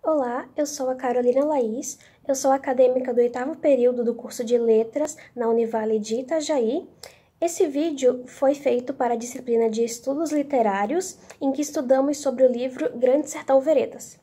Olá, eu sou a Carolina Laís, eu sou acadêmica do 8º período do curso de Letras na Univale de Itajaí. Esse vídeo foi feito para a disciplina de Estudos Literários, em que estudamos sobre o livro Grande Sertão Veredas.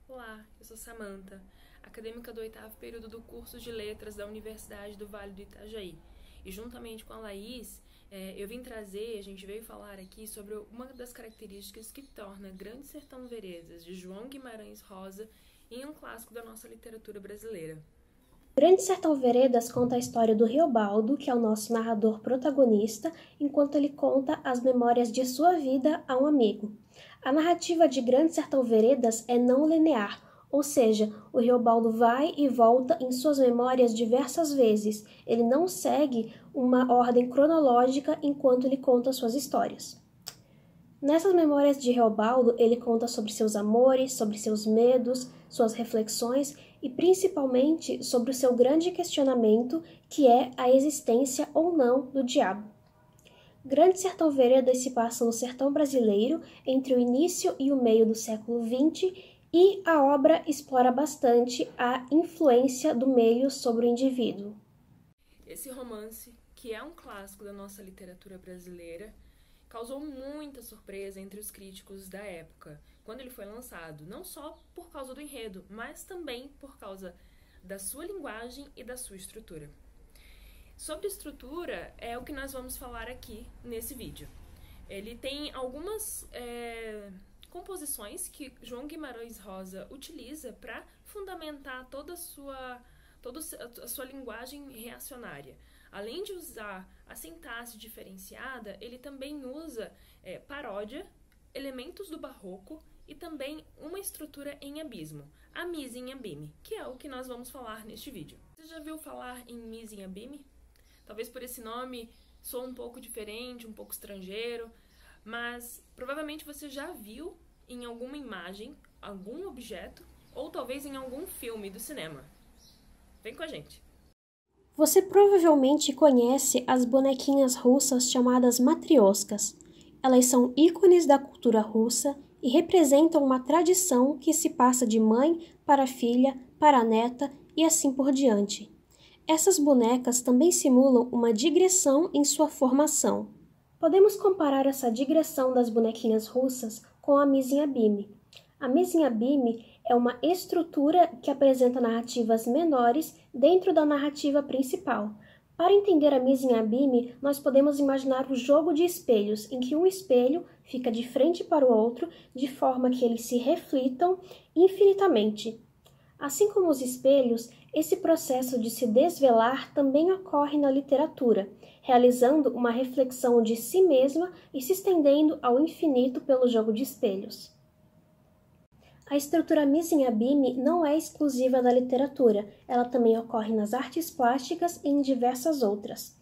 Olá, eu sou Samantha, acadêmica do 8º período do curso de Letras da Universidade do Vale do Itajaí. E juntamente com a Laís, a gente veio falar aqui sobre uma das características que torna Grande Sertão Veredas, de João Guimarães Rosa, em um clássico da nossa literatura brasileira. Grande Sertão Veredas conta a história do Riobaldo, que é o nosso narrador protagonista, enquanto ele conta as memórias de sua vida a um amigo. A narrativa de Grande Sertão Veredas é não linear, ou seja, o Riobaldo vai e volta em suas memórias diversas vezes. Ele não segue uma ordem cronológica enquanto ele conta suas histórias. Nessas memórias de Riobaldo, ele conta sobre seus amores, sobre seus medos, suas reflexões e principalmente sobre o seu grande questionamento, que é a existência ou não do diabo. Grande Sertão Veredas se passa no sertão brasileiro entre o início e o meio do século XX e a obra explora bastante a influência do meio sobre o indivíduo. Esse romance, que é um clássico da nossa literatura brasileira, causou muita surpresa entre os críticos da época, quando ele foi lançado, não só por causa do enredo, mas também por causa da sua linguagem e da sua estrutura. Sobre estrutura é o que nós vamos falar aqui nesse vídeo. Ele tem algumas composições que João Guimarães Rosa utiliza para fundamentar toda a sua linguagem reacionária. Além de usar a sintaxe diferenciada, ele também usa paródia, elementos do barroco e também uma estrutura em abismo, a mise em abime, que é o que nós vamos falar neste vídeo. Você já viu falar em mise em abime? Talvez por esse nome soe um pouco diferente, um pouco estrangeiro, mas provavelmente você já viu em alguma imagem, algum objeto, ou talvez em algum filme do cinema. Vem com a gente! Você provavelmente conhece as bonequinhas russas chamadas matrioscas. Elas são ícones da cultura russa e representam uma tradição que se passa de mãe para filha, para neta e assim por diante. Essas bonecas também simulam uma digressão em sua formação. Podemos comparar essa digressão das bonequinhas russas com a mise em abime. A mise em abime é uma estrutura que apresenta narrativas menores dentro da narrativa principal. Para entender a mise em abime, nós podemos imaginar o jogo de espelhos, em que um espelho fica de frente para o outro, de forma que eles se reflitam infinitamente. Assim como os espelhos, esse processo de se desvelar também ocorre na literatura, realizando uma reflexão de si mesma e se estendendo ao infinito pelo jogo de espelhos. A estrutura mise em abime não é exclusiva da literatura, ela também ocorre nas artes plásticas e em diversas outras.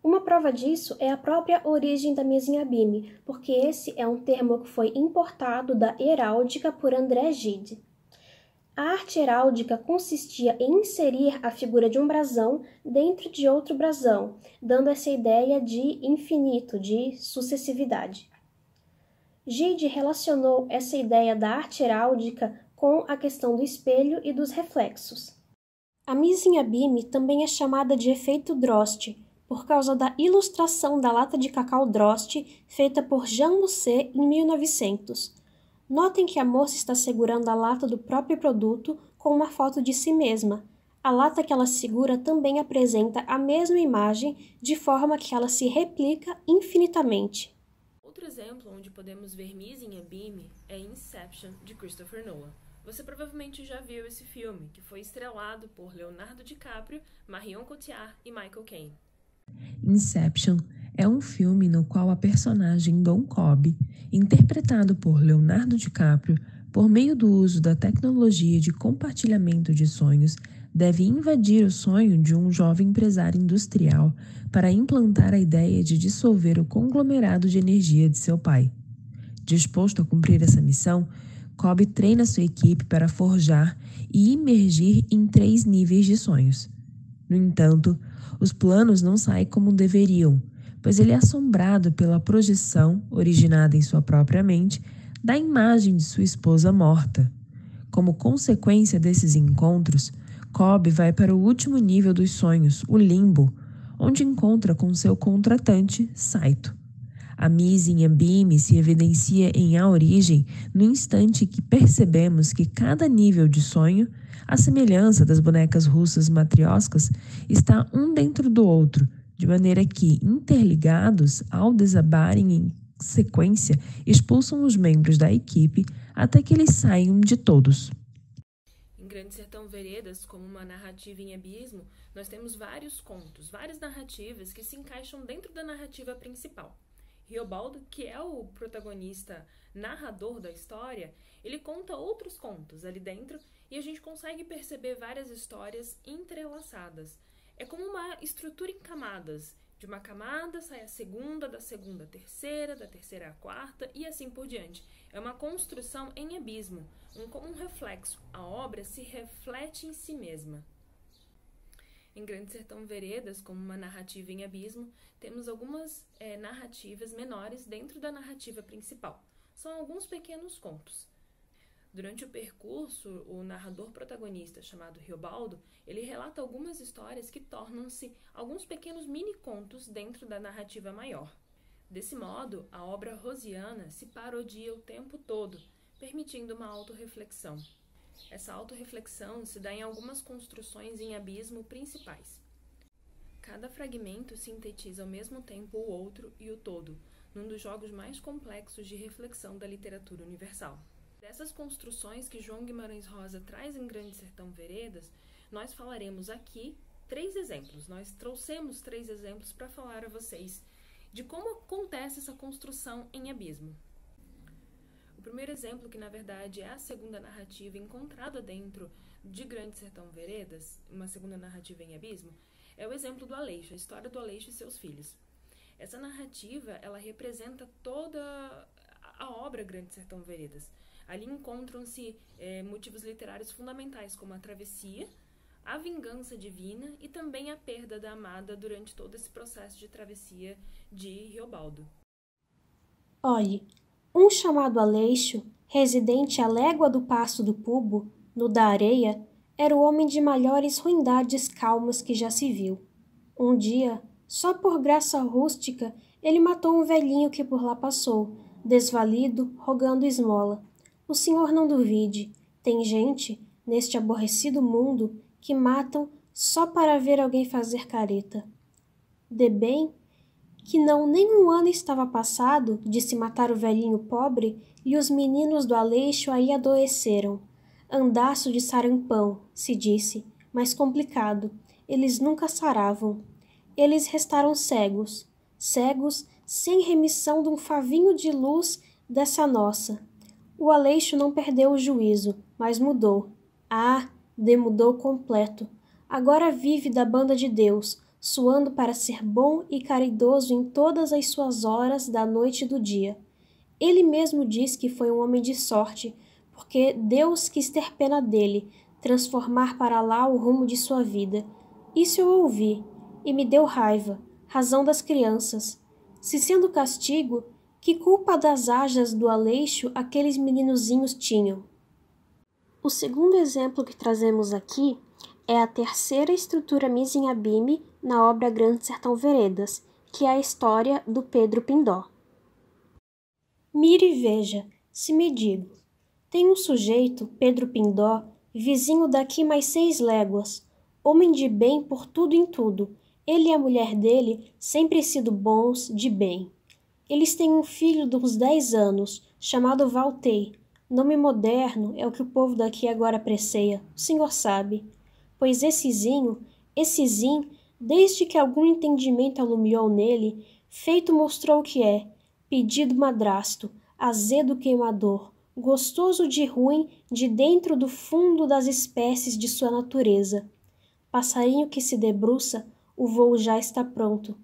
Uma prova disso é a própria origem da mise em abime, porque esse é um termo que foi importado da heráldica por André Gide. A arte heráldica consistia em inserir a figura de um brasão dentro de outro brasão, dando essa ideia de infinito, de sucessividade. Gide relacionou essa ideia da arte heráldica com a questão do espelho e dos reflexos. A mise em abime também é chamada de efeito Droste, por causa da ilustração da lata de cacau Droste feita por Jean Musset em 1900. Notem que a moça está segurando a lata do próprio produto com uma foto de si mesma. A lata que ela segura também apresenta a mesma imagem, de forma que ela se replica infinitamente. Outro exemplo onde podemos ver mise em abime é Inception, de Christopher Nolan. Você provavelmente já viu esse filme, que foi estrelado por Leonardo DiCaprio, Marion Cotillard e Michael Caine. Inception é um filme no qual a personagem Dom Cobb, interpretado por Leonardo DiCaprio, por meio do uso da tecnologia de compartilhamento de sonhos, deve invadir o sonho de um jovem empresário industrial para implantar a ideia de dissolver o conglomerado de energia de seu pai. Disposto a cumprir essa missão, Cobb treina sua equipe para forjar e imergir em 3 níveis de sonhos. No entanto, os planos não saem como deveriam, pois ele é assombrado pela projeção, originada em sua própria mente, da imagem de sua esposa morta. Como consequência desses encontros, Cobb vai para o último nível dos sonhos, o limbo, onde encontra com seu contratante, Saito. A Missing Abyme se evidencia em A Origem no instante que percebemos que cada nível de sonho, à semelhança das bonecas russas matrioscas, está um dentro do outro, de maneira que, interligados, ao desabarem em sequência, expulsam os membros da equipe até que eles saiam de todos. Em Grande Sertão Veredas, como uma narrativa em abismo, nós temos vários contos, várias narrativas que se encaixam dentro da narrativa principal. Riobaldo, que é o protagonista narrador da história, ele conta outros contos ali dentro e a gente consegue perceber várias histórias entrelaçadas. É como uma estrutura em camadas. De uma camada sai a segunda, da segunda a terceira, da terceira a quarta e assim por diante. É uma construção em abismo, como um reflexo. A obra se reflete em si mesma. Em Grande Sertão Veredas, como uma narrativa em abismo, temos algumas narrativas menores dentro da narrativa principal. São alguns pequenos contos. Durante o percurso, o narrador protagonista, chamado Riobaldo, ele relata algumas histórias que tornam-se alguns pequenos mini-contos dentro da narrativa maior. Desse modo, a obra rosiana se parodia o tempo todo, permitindo uma autorreflexão. Essa autorreflexão se dá em algumas construções em abismo principais. Cada fragmento sintetiza ao mesmo tempo o outro e o todo, num dos jogos mais complexos de reflexão da literatura universal. Dessas construções que João Guimarães Rosa traz em Grande Sertão Veredas, nós falaremos aqui 3 exemplos. Nós trouxemos 3 exemplos para falar a vocês de como acontece essa construção em abismo. O primeiro exemplo, que na verdade é a segunda narrativa encontrada dentro de Grande Sertão Veredas, uma segunda narrativa em abismo, é o exemplo do Aleixo, a história do Aleixo e seus filhos. Essa narrativa, ela representa toda a obra Grande Sertão Veredas. Ali encontram-se motivos literários fundamentais, como a travessia, a vingança divina e também a perda da amada durante todo esse processo de travessia de Riobaldo. Olhe, um chamado Aleixo, residente à légua do pasto do Pubo, no da areia, era o homem de maiores ruindades calmas que já se viu. Um dia, só por graça rústica, ele matou um velhinho que por lá passou, desvalido, rogando esmola. O senhor não duvide, tem gente, neste aborrecido mundo, que matam só para ver alguém fazer careta. De bem que não nem um ano estava passado de se matar o velhinho pobre e os meninos do Aleixo aí adoeceram. Andaço de sarampão, se disse, mas complicado. Eles nunca saravam. Eles restaram cegos, cegos sem remissão de um favinho de luz dessa nossa. O Aleixo não perdeu o juízo, mas mudou. Ah, demudou completo. Agora vive da banda de Deus, suando para ser bom e caridoso em todas as suas horas da noite e do dia. Ele mesmo diz que foi um homem de sorte, porque Deus quis ter pena dele, transformar para lá o rumo de sua vida. Isso eu ouvi, e me deu raiva, razão das crianças. Se sendo castigo, que culpa das ajas do Aleixo aqueles meninozinhos tinham? O segundo exemplo que trazemos aqui é a terceira estrutura Missing Abyme na obra Grande Sertão Veredas, que é a história do Pedro Pindó. Mire e veja, se me digo. Tem um sujeito, Pedro Pindó, vizinho daqui mais 6 léguas, homem de bem por tudo em tudo. Ele e a mulher dele sempre sido bons, de bem. Eles têm um filho de uns 10 anos, chamado Valtei. Nome moderno é o que o povo daqui agora apreceia, o senhor sabe. Pois essezinho, desde que algum entendimento alumiou nele, feito mostrou o que é, pedido madrasto, azedo queimador, gostoso de ruim de dentro do fundo das espécies de sua natureza. Passarinho que se debruça, o voo já está pronto.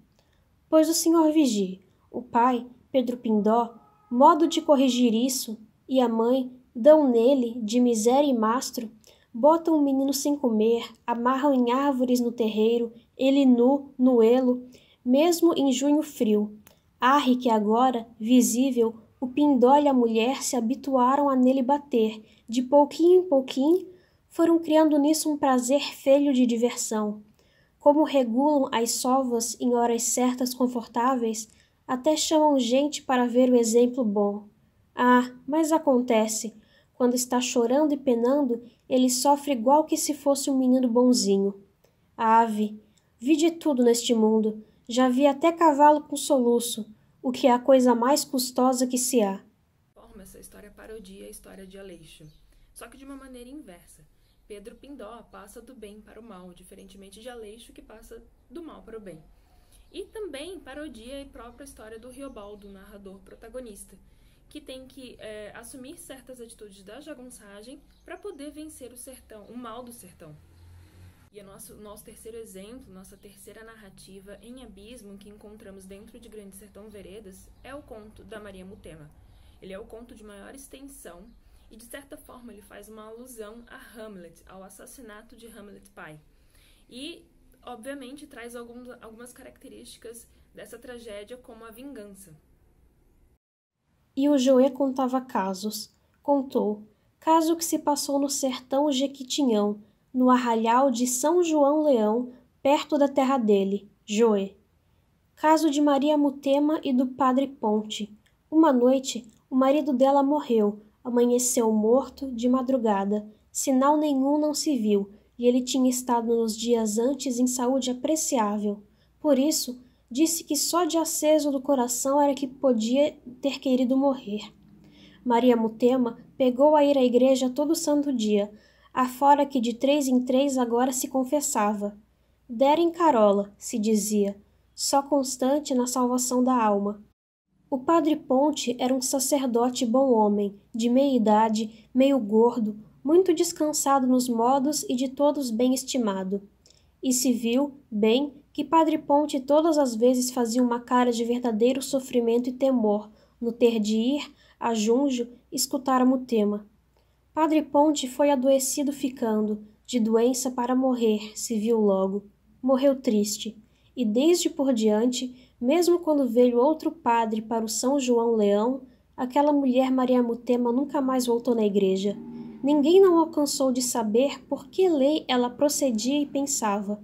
Pois o senhor vigie, o pai, Pedro Pindó, modo de corrigir isso, e a mãe, dão nele, de miséria e mastro, botam o menino sem comer, amarram em árvores no terreiro, ele nu, no elo, mesmo em junho frio. Arre que agora, visível, O Pindó e a mulher se habituaram a nele bater. De pouquinho em pouquinho, foram criando nisso um prazer feio de diversão. Como regulam as sovas em horas certas confortáveis, até chamam gente para ver o exemplo bom. Ah, mas acontece, quando está chorando e penando, ele sofre igual que se fosse um menino bonzinho. Ave, vi de tudo neste mundo, já vi até cavalo com soluço, o que é a coisa mais custosa que se há. Essa história parodia a história de Aleixo, só que de uma maneira inversa. Pedro Pindó passa do bem para o mal, diferentemente de Aleixo, que passa do mal para o bem. E também parodia a própria história do Riobaldo, o narrador protagonista, que tem que assumir certas atitudes da jagunçagem para poder vencer o sertão, o mal do sertão. E o nosso terceiro exemplo, nossa terceira narrativa em abismo que encontramos dentro de Grande Sertão Veredas é o conto da Maria Mutema. Ele é o conto de maior extensão e, de certa forma, ele faz uma alusão a Hamlet, ao assassinato de Hamlet pai. E, obviamente, traz algumas características dessa tragédia, como a vingança. E o Joê contava casos. Contou, caso que se passou no sertão Jequitinhão, no arraial de São João Leão, perto da terra dele, Joê. Caso de Maria Mutema e do padre Ponte. Uma noite, o marido dela morreu, amanheceu morto de madrugada. Sinal nenhum não se viu, e ele tinha estado nos dias antes em saúde apreciável. Por isso, disse que só de aceso do coração era que podia ter querido morrer. Maria Mutema pegou a ir à igreja todo santo dia, afora que de 3 em 3 agora se confessava. Dera em carola, se dizia, só constante na salvação da alma. O padre Ponte era um sacerdote bom homem, de meia idade, meio gordo, muito descansado nos modos e de todos bem estimado. E se viu, bem, que padre Ponte todas as vezes fazia uma cara de verdadeiro sofrimento e temor, no ter de ir, a Junjo, escutar a Mutema. Padre Ponte foi adoecido ficando, de doença para morrer, se viu logo. Morreu triste, e desde por diante, mesmo quando veio outro padre para o São João Leão, aquela mulher Maria Mutema nunca mais voltou na igreja. Ninguém não alcançou de saber por que lei ela procedia e pensava.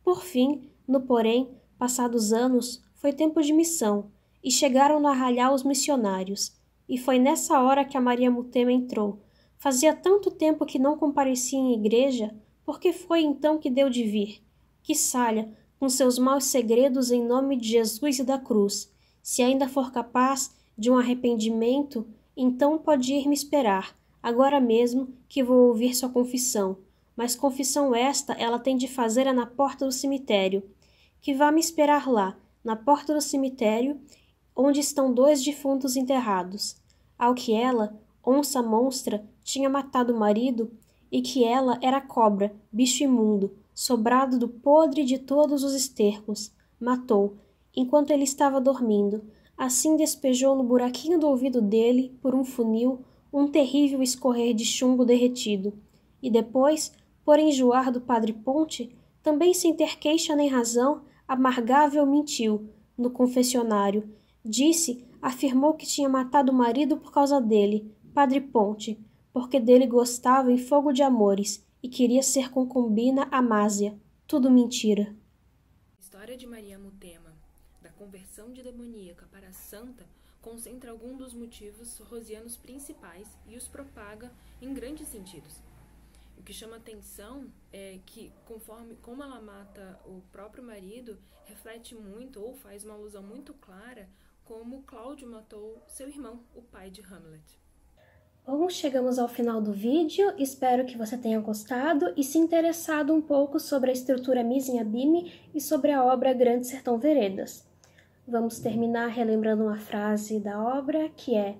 Por fim, no porém, passados anos, foi tempo de missão, e chegaram no arraial os missionários. E foi nessa hora que a Maria Mutema entrou. Fazia tanto tempo que não comparecia em igreja, porque foi então que deu de vir. Que salha, com seus maus segredos em nome de Jesus e da cruz. Se ainda for capaz de um arrependimento, então pode ir me esperar, agora mesmo que vou ouvir sua confissão. Mas confissão esta ela tem de fazer na porta do cemitério. Que vá me esperar lá, na porta do cemitério, onde estão 2 defuntos enterrados. Ao que ela, onça monstra, tinha matado o marido, e que ela era cobra, bicho imundo, sobrado do podre de todos os estercos. Matou, enquanto ele estava dormindo. Assim despejou no buraquinho do ouvido dele, por um funil, um terrível escorrer de chumbo derretido. E depois, por enjoar do padre Ponte, também sem ter queixa nem razão, amargável mentiu, no confessionário. Afirmou que tinha matado o marido por causa dele, padre Ponte, porque dele gostava em fogo de amores e queria ser concubina Amásia. Tudo mentira. A história de Maria Mutema, da conversão de demoníaca para santa, concentra alguns dos motivos rosianos principais e os propaga em grandes sentidos. O que chama atenção é que, como ela mata o próprio marido, reflete muito ou faz uma alusão muito clara como Cláudio matou seu irmão, o pai de Hamlet. Bom, chegamos ao final do vídeo, espero que você tenha gostado e se interessado um pouco sobre a estrutura Mizinhabime e sobre a obra Grande Sertão Veredas. Vamos terminar relembrando uma frase da obra que é: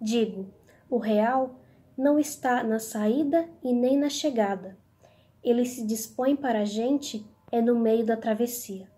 digo, o real não está na saída e nem na chegada. Ele se dispõe para a gente no meio da travessia.